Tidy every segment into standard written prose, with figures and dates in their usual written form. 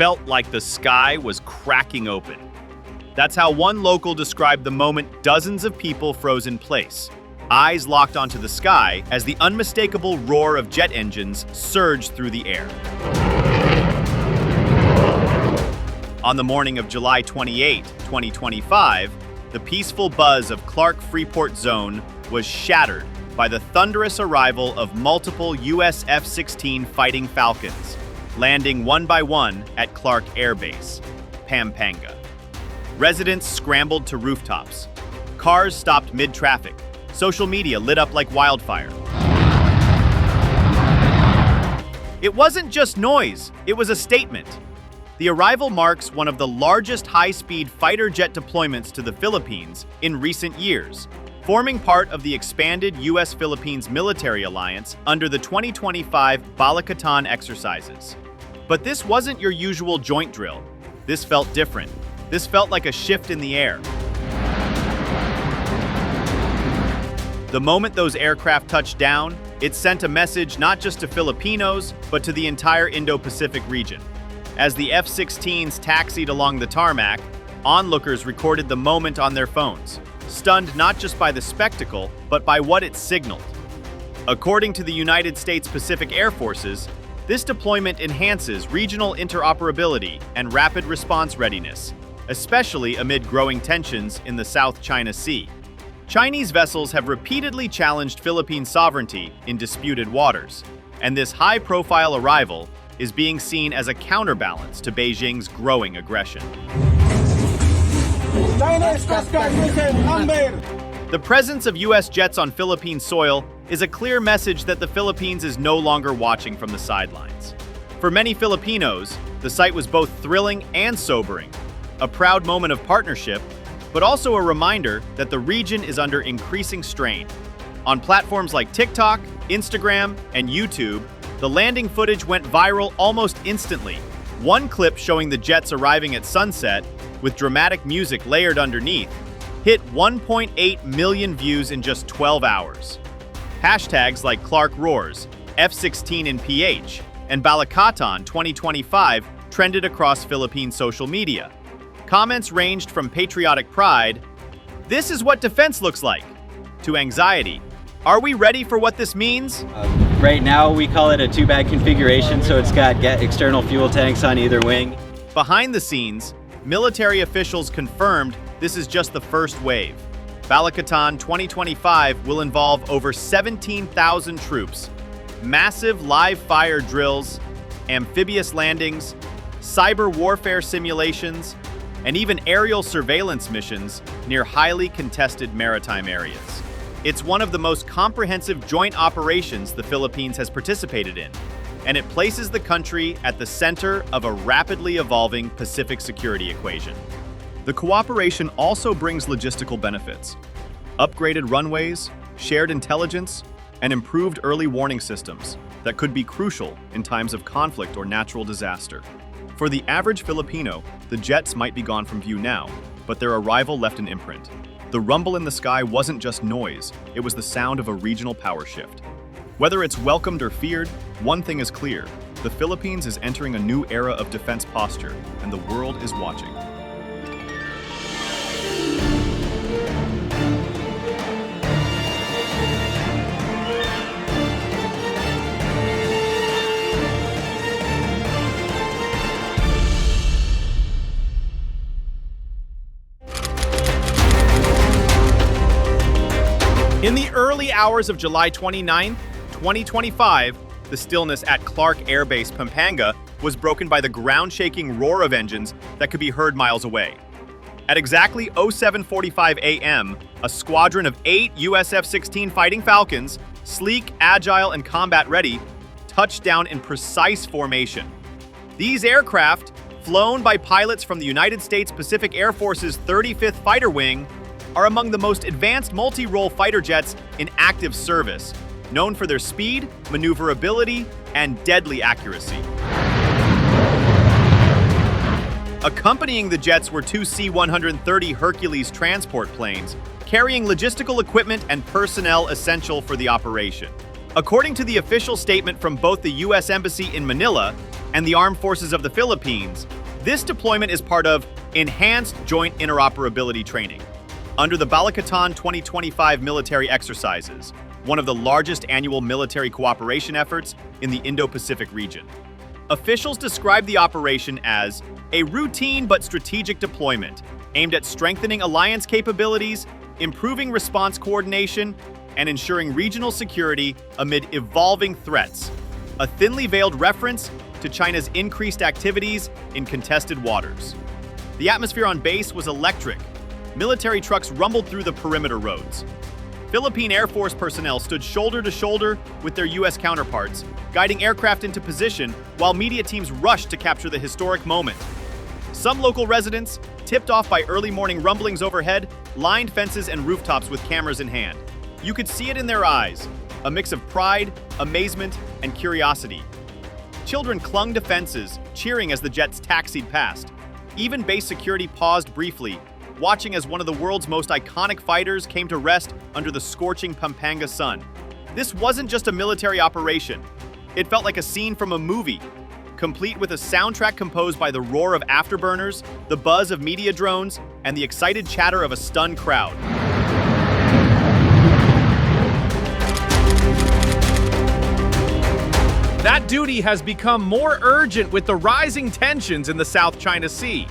felt like the sky was cracking open. That's how one local described the moment dozens of people froze in place, eyes locked onto the sky as the unmistakable roar of jet engines surged through the air. On the morning of July 28, 2025, the peaceful buzz of Clark Freeport Zone was shattered by the thunderous arrival of multiple US F-16 Fighting Falcons, landing one by one at Clark Air Base, Pampanga. Residents scrambled to rooftops. Cars stopped mid-traffic. Social media lit up like wildfire. It wasn't just noise, it was a statement. The arrival marks one of the largest high-speed fighter jet deployments to the Philippines in recent years, forming part of the expanded U.S.-Philippines military alliance under the 2025 Balikatan exercises. But this wasn't your usual joint drill. This felt different. This felt like a shift in the air. The moment those aircraft touched down, it sent a message not just to Filipinos, but to the entire Indo-Pacific region. As the F-16s taxied along the tarmac, onlookers recorded the moment on their phones, stunned not just by the spectacle, but by what it signaled. According to the United States Pacific Air Forces, this deployment enhances regional interoperability and rapid response readiness, especially amid growing tensions in the South China Sea. Chinese vessels have repeatedly challenged Philippine sovereignty in disputed waters, and this high-profile arrival is being seen as a counterbalance to Beijing's growing aggression. The presence of U.S. jets on Philippine soil is a clear message that the Philippines is no longer watching from the sidelines. For many Filipinos, the sight was both thrilling and sobering, a proud moment of partnership, but also a reminder that the region is under increasing strain. On platforms like TikTok, Instagram, and YouTube, the landing footage went viral almost instantly. One clip showing the jets arriving at sunset, with dramatic music layered underneath, hit 1.8 million views in just 12 hours. Hashtags like Clark ROARS, F-16 in PH, and Balikatan 2025 trended across Philippine social media. Comments ranged from patriotic pride, "This is what defense looks like," to anxiety, "Are we ready for what this means?" Right now we call it a two-bag configuration, so it's got external fuel tanks on either wing. Behind the scenes, military officials confirmed this is just the first wave. Balikatan 2025 will involve over 17,000 troops, massive live-fire drills, amphibious landings, cyber warfare simulations, and even aerial surveillance missions near highly contested maritime areas. It's one of the most comprehensive joint operations the Philippines has participated in, and it places the country at the center of a rapidly evolving Pacific security equation. The cooperation also brings logistical benefits: upgraded runways, shared intelligence, and improved early warning systems that could be crucial in times of conflict or natural disaster. For the average Filipino, the jets might be gone from view now, but their arrival left an imprint. The rumble in the sky wasn't just noise, it was the sound of a regional power shift. Whether it's welcomed or feared, one thing is clear: the Philippines is entering a new era of defense posture, and the world is watching. In the early hours of July 29, 2025, the stillness at Clark Air Base Pampanga was broken by the ground-shaking roar of engines that could be heard miles away. At exactly 07:45 a.m., a squadron of 8 US F-16 Fighting Falcons, sleek, agile, and combat-ready, touched down in precise formation. These aircraft, flown by pilots from the United States Pacific Air Force's 35th Fighter Wing, are among the most advanced multi-role fighter jets in active service, known for their speed, maneuverability, and deadly accuracy. Accompanying the jets were 2 C-130 Hercules transport planes, carrying logistical equipment and personnel essential for the operation. According to the official statement from both the U.S. Embassy in Manila and the Armed Forces of the Philippines, this deployment is part of Enhanced Joint Interoperability Training. Under the Balakatan 2025 military exercises, one of the largest annual military cooperation efforts in the Indo-Pacific region. Officials describe the operation as a routine but strategic deployment aimed at strengthening alliance capabilities, improving response coordination, and ensuring regional security amid evolving threats, a thinly veiled reference to China's increased activities in contested waters. The atmosphere on base was electric. Military trucks rumbled through the perimeter roads. Philippine Air Force personnel stood shoulder to shoulder with their U.S. counterparts, guiding aircraft into position while media teams rushed to capture the historic moment. Some local residents, tipped off by early morning rumblings overhead, lined fences and rooftops with cameras in hand. You could see it in their eyes, a mix of pride, amazement, and curiosity. Children clung to fences, cheering as the jets taxied past. Even base security paused briefly, watching as one of the world's most iconic fighters came to rest under the scorching Pampanga sun. This wasn't just a military operation. It felt like a scene from a movie, complete with a soundtrack composed by the roar of afterburners, the buzz of media drones, and the excited chatter of a stunned crowd. That duty has become more urgent with the rising tensions in the South China Sea.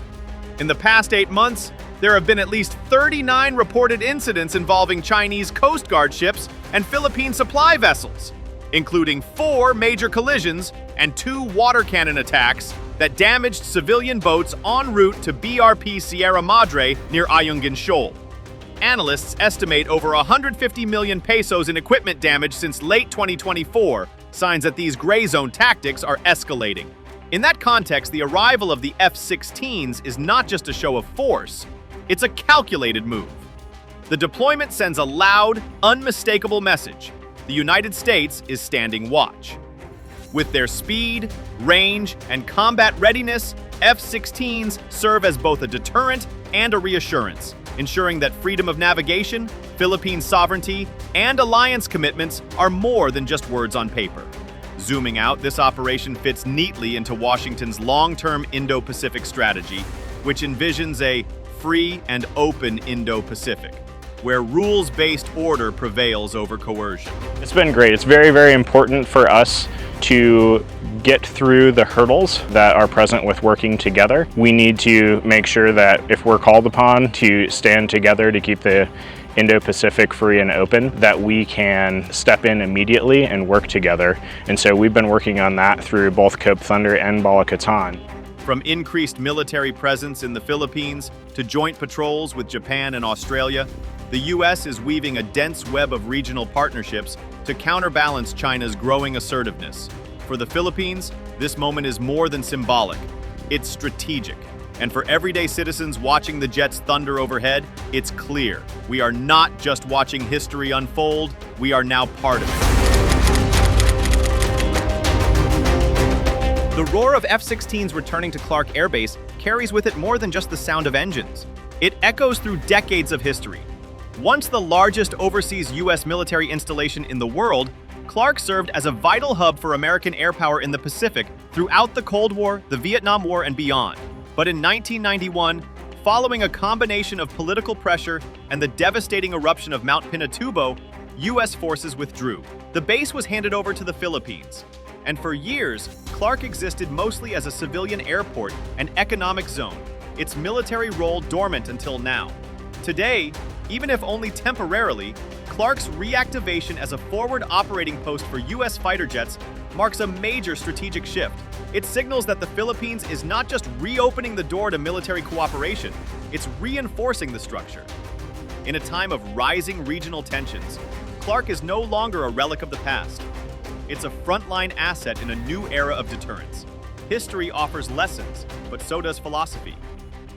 In the past 8 months, there have been at least 39 reported incidents involving Chinese Coast Guard ships and Philippine supply vessels, including 4 major collisions and 2 water cannon attacks that damaged civilian boats en route to BRP Sierra Madre near Ayungin Shoal. Analysts estimate over 150 million pesos in equipment damage since late 2024, signs that these gray zone tactics are escalating. In that context, the arrival of the F-16s is not just a show of force, it's a calculated move. The deployment sends a loud, unmistakable message. The United States is standing watch. With their speed, range, and combat readiness, F-16s serve as both a deterrent and a reassurance, ensuring that freedom of navigation, Philippine sovereignty, and alliance commitments are more than just words on paper. Zooming out, this operation fits neatly into Washington's long-term Indo-Pacific strategy, which envisions a free and open Indo-Pacific, where rules-based order prevails over coercion. It's been great. It's very, very important for us to get through the hurdles that are present with working together. We need to make sure that if we're called upon to stand together to keep the Indo-Pacific free and open, that we can step in immediately and work together. And so we've been working on that through both Cope Thunder and Balakatan. From increased military presence in the Philippines to joint patrols with Japan and Australia, the U.S. is weaving a dense web of regional partnerships to counterbalance China's growing assertiveness. For the Philippines, this moment is more than symbolic. It's strategic. And for everyday citizens watching the jets thunder overhead, it's clear. We are not just watching history unfold, we are now part of it. The roar of F-16s returning to Clark Air Base carries with it more than just the sound of engines. It echoes through decades of history. Once the largest overseas U.S. military installation in the world, Clark served as a vital hub for American air power in the Pacific throughout the Cold War, the Vietnam War, and beyond. But in 1991, following a combination of political pressure and the devastating eruption of Mount Pinatubo, U.S. forces withdrew. The base was handed over to the Philippines. And for years, Clark existed mostly as a civilian airport and economic zone, its military role dormant until now. Today, even if only temporarily, Clark's reactivation as a forward operating post for U.S. fighter jets marks a major strategic shift. It signals that the Philippines is not just reopening the door to military cooperation, it's reinforcing the structure. In a time of rising regional tensions, Clark is no longer a relic of the past. It's a frontline asset in a new era of deterrence. History offers lessons, but so does philosophy.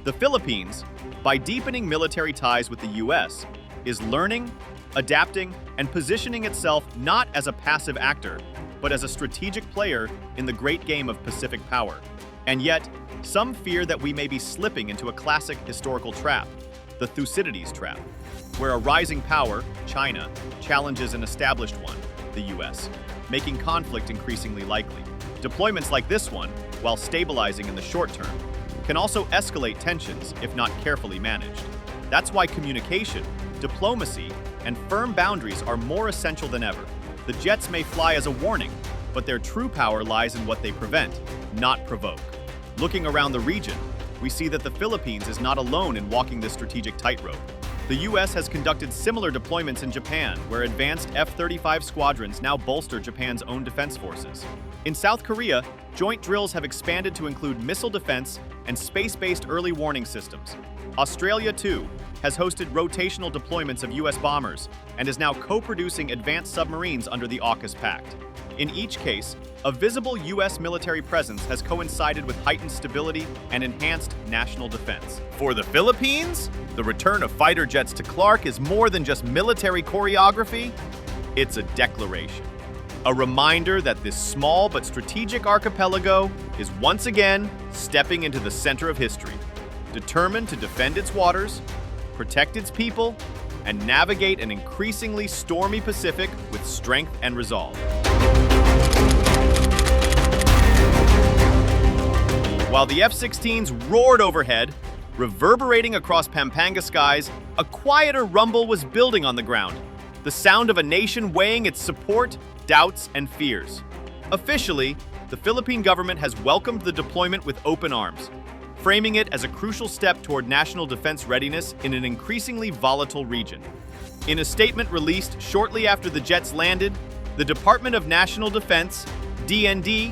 The Philippines, by deepening military ties with the U.S., is learning, adapting, and positioning itself not as a passive actor, but as a strategic player in the great game of Pacific power. And yet, some fear that we may be slipping into a classic historical trap, the Thucydides trap, where a rising power, China, challenges an established one, the U.S., making conflict increasingly likely. Deployments like this one, while stabilizing in the short term, can also escalate tensions if not carefully managed. That's why communication, diplomacy, and firm boundaries are more essential than ever. The jets may fly as a warning, but their true power lies in what they prevent, not provoke. Looking around the region, we see that the Philippines is not alone in walking this strategic tightrope. The US has conducted similar deployments in Japan, where advanced F-35 squadrons now bolster Japan's own defense forces. In South Korea, joint drills have expanded to include missile defense and space-based early warning systems. Australia, too, has hosted rotational deployments of US bombers and is now co-producing advanced submarines under the AUKUS Pact. In each case, a visible US military presence has coincided with heightened stability and enhanced national defense. For the Philippines, the return of fighter jets to Clark is more than just military choreography, it's a declaration. A reminder that this small but strategic archipelago is once again stepping into the center of history, determined to defend its waters, protect its people, and navigate an increasingly stormy Pacific with strength and resolve. While the F-16s roared overhead, reverberating across Pampanga skies, a quieter rumble was building on the ground, the sound of a nation weighing its support, doubts, and fears. Officially, the Philippine government has welcomed the deployment with open arms, framing it as a crucial step toward national defense readiness in an increasingly volatile region. In a statement released shortly after the jets landed, the Department of National Defense, DND,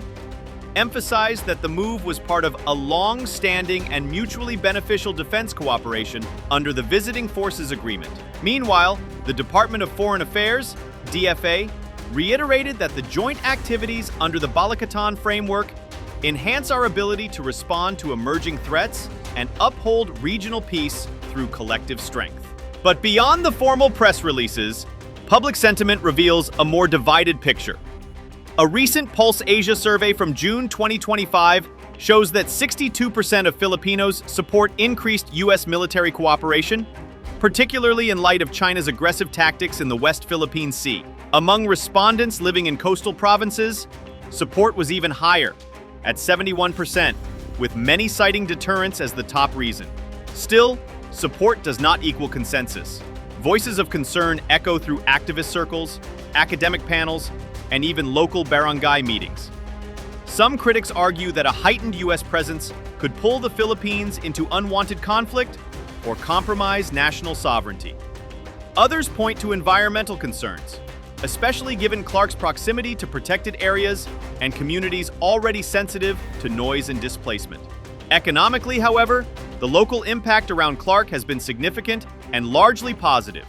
emphasized that the move was part of a long-standing and mutually beneficial defense cooperation under the Visiting Forces Agreement. Meanwhile, the Department of Foreign Affairs, DFA, reiterated that the joint activities under the Balakatan framework enhance our ability to respond to emerging threats and uphold regional peace through collective strength. But beyond the formal press releases, public sentiment reveals a more divided picture. A recent Pulse Asia survey from June 2025 shows that 62% of Filipinos support increased U.S. military cooperation, particularly in light of China's aggressive tactics in the West Philippine Sea. Among respondents living in coastal provinces, support was even higher, at 71%, with many citing deterrence as the top reason. Still, support does not equal consensus. Voices of concern echo through activist circles, academic panels, and even local barangay meetings. Some critics argue that a heightened U.S. presence could pull the Philippines into unwanted conflict or compromise national sovereignty. Others point to environmental concerns, especially given Clark's proximity to protected areas and communities already sensitive to noise and displacement. Economically, however, the local impact around Clark has been significant and largely positive.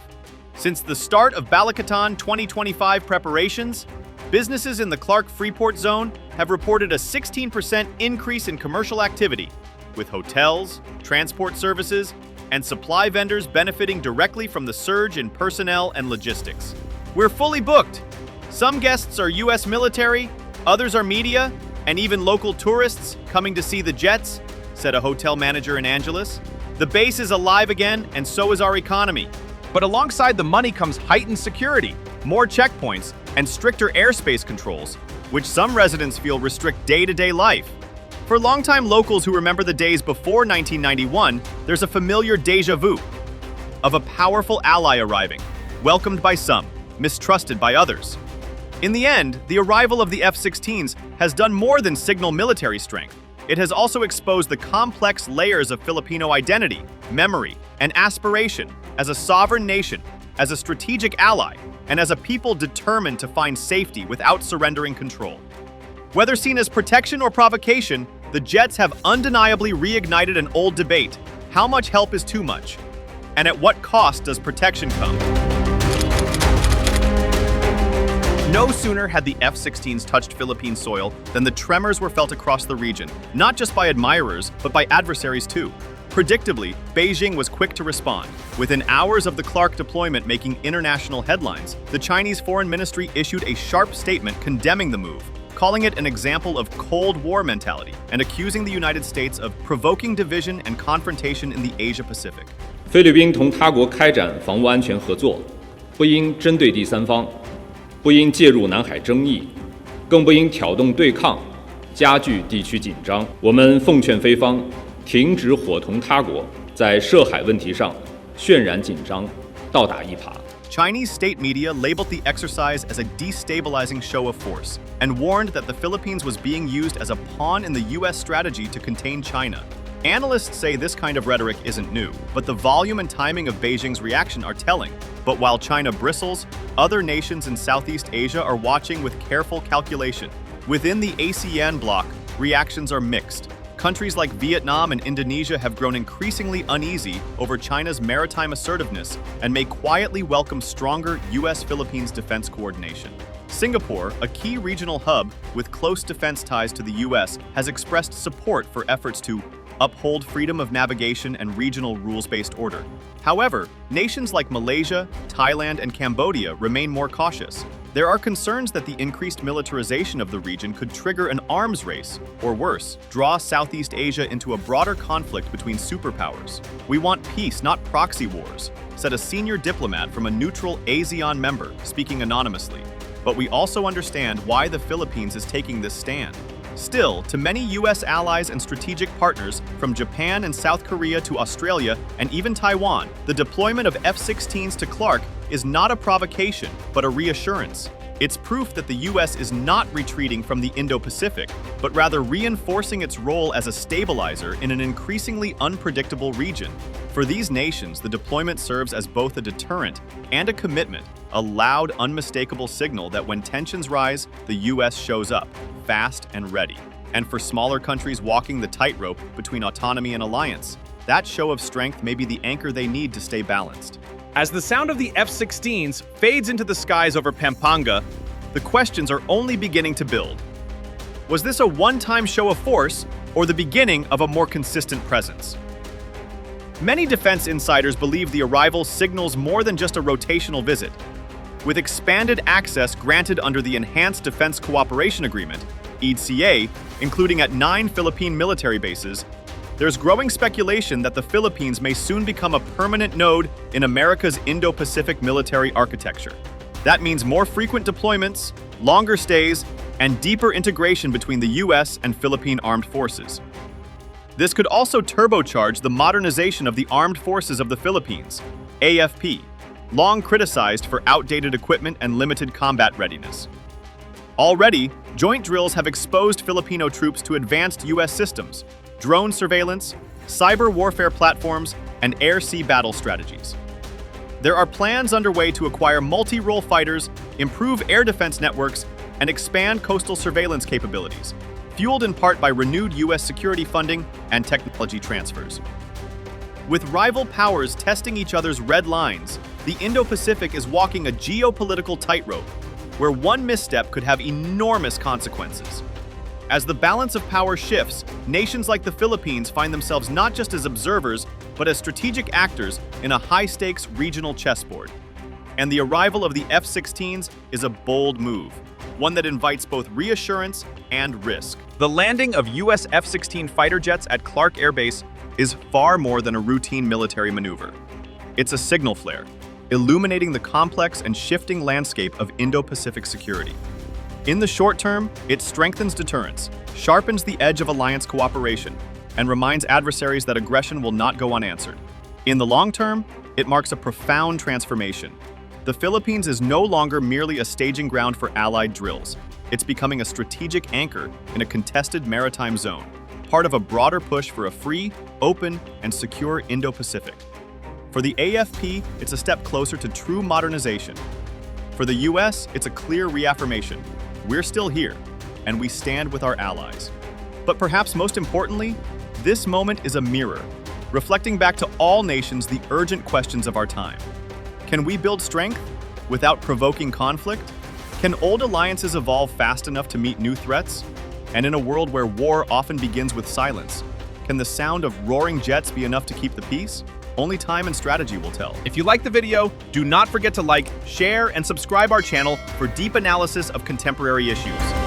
Since the start of Balakatan 2025 preparations, businesses in the Clark Freeport Zone have reported a 16% increase in commercial activity, with hotels, transport services, and supply vendors benefiting directly from the surge in personnel and logistics. We're fully booked. Some guests are U.S. military, others are media, and even local tourists coming to see the jets, said a hotel manager in Angeles. The base is alive again, and so is our economy. But alongside the money comes heightened security, more checkpoints, and stricter airspace controls, which some residents feel restrict day-to-day life. For longtime locals who remember the days before 1991, there's a familiar déjà vu of a powerful ally arriving, welcomed by some, mistrusted by others. In the end, the arrival of the F-16s has done more than signal military strength. It has also exposed the complex layers of Filipino identity, memory, and aspiration as a sovereign nation, as a strategic ally, and as a people determined to find safety without surrendering control. Whether seen as protection or provocation, the jets have undeniably reignited an old debate: how much help is too much? And at what cost does protection come? No sooner had the F-16s touched Philippine soil than the tremors were felt across the region, not just by admirers, but by adversaries too. Predictably, Beijing was quick to respond. Within hours of the Clark deployment making international headlines, the Chinese Foreign Ministry issued a sharp statement condemning the move, calling it an example of Cold War mentality and accusing the United States of provoking division and confrontation in the Asia-Pacific. 菲律宾同他国开展防务安全合作，不应针对第三方，不应介入南海争议，更不应挑动对抗，加剧地区紧张。我们奉劝菲方停止伙同他国在涉海问题上渲染紧张，倒打一耙。Chinese state media labeled the exercise as a destabilizing show of force and warned that the Philippines was being used as a pawn in the U.S. strategy to contain China. Analysts say this kind of rhetoric isn't new, but the volume and timing of Beijing's reaction are telling. But while China bristles, other nations in Southeast Asia are watching with careful calculation. Within the ASEAN bloc, reactions are mixed. Countries like Vietnam and Indonesia have grown increasingly uneasy over China's maritime assertiveness and may quietly welcome stronger U.S.-Philippines defense coordination. Singapore, a key regional hub with close defense ties to the U.S., has expressed support for efforts to uphold freedom of navigation and regional rules-based order. However, nations like Malaysia, Thailand, and Cambodia remain more cautious. There are concerns that the increased militarization of the region could trigger an arms race, or worse, draw Southeast Asia into a broader conflict between superpowers. We want peace, not proxy wars, said a senior diplomat from a neutral ASEAN member, speaking anonymously. But we also understand why the Philippines is taking this stand. Still, to many U.S. allies and strategic partners, from Japan and South Korea to Australia and even Taiwan, the deployment of F-16s to Clark is not a provocation, but a reassurance. It's proof that the U.S. is not retreating from the Indo-Pacific, but rather reinforcing its role as a stabilizer in an increasingly unpredictable region. For these nations, the deployment serves as both a deterrent and a commitment, a loud, unmistakable signal that when tensions rise, the U.S. shows up, fast and ready. And for smaller countries walking the tightrope between autonomy and alliance, that show of strength may be the anchor they need to stay balanced. As the sound of the F-16s fades into the skies over Pampanga, the questions are only beginning to build. Was this a one-time show of force, or the beginning of a more consistent presence? Many defense insiders believe the arrival signals more than just a rotational visit. With expanded access granted under the Enhanced Defense Cooperation Agreement, EDCA, including at 9 Philippine military bases, there's growing speculation that the Philippines may soon become a permanent node in America's Indo-Pacific military architecture. That means more frequent deployments, longer stays, and deeper integration between the U.S. and Philippine armed forces. This could also turbocharge the modernization of the Armed Forces of the Philippines, AFP, long criticized for outdated equipment and limited combat readiness. Already, joint drills have exposed Filipino troops to advanced U.S. systems, drone surveillance, cyber warfare platforms, and air-sea battle strategies. There are plans underway to acquire multi-role fighters, improve air defense networks, and expand coastal surveillance capabilities, fueled in part by renewed U.S. security funding and technology transfers. With rival powers testing each other's red lines, the Indo-Pacific is walking a geopolitical tightrope, where one misstep could have enormous consequences. As the balance of power shifts, nations like the Philippines find themselves not just as observers, but as strategic actors in a high-stakes regional chessboard. And the arrival of the F-16s is a bold move, one that invites both reassurance and risk. The landing of U.S. F-16 fighter jets at Clark Air Base is far more than a routine military maneuver. It's a signal flare, illuminating the complex and shifting landscape of Indo-Pacific security. In the short term, it strengthens deterrence, sharpens the edge of alliance cooperation, and reminds adversaries that aggression will not go unanswered. In the long term, it marks a profound transformation. The Philippines is no longer merely a staging ground for allied drills. It's becoming a strategic anchor in a contested maritime zone, part of a broader push for a free, open, and secure Indo-Pacific. For the AFP, it's a step closer to true modernization. For the U.S., it's a clear reaffirmation. We're still here, and we stand with our allies. But perhaps most importantly, this moment is a mirror, reflecting back to all nations the urgent questions of our time. Can we build strength without provoking conflict? Can old alliances evolve fast enough to meet new threats? And in a world where war often begins with silence, can the sound of roaring jets be enough to keep the peace? Only time and strategy will tell. If you like the video, do not forget to like, share, and subscribe our channel for deep analysis of contemporary issues.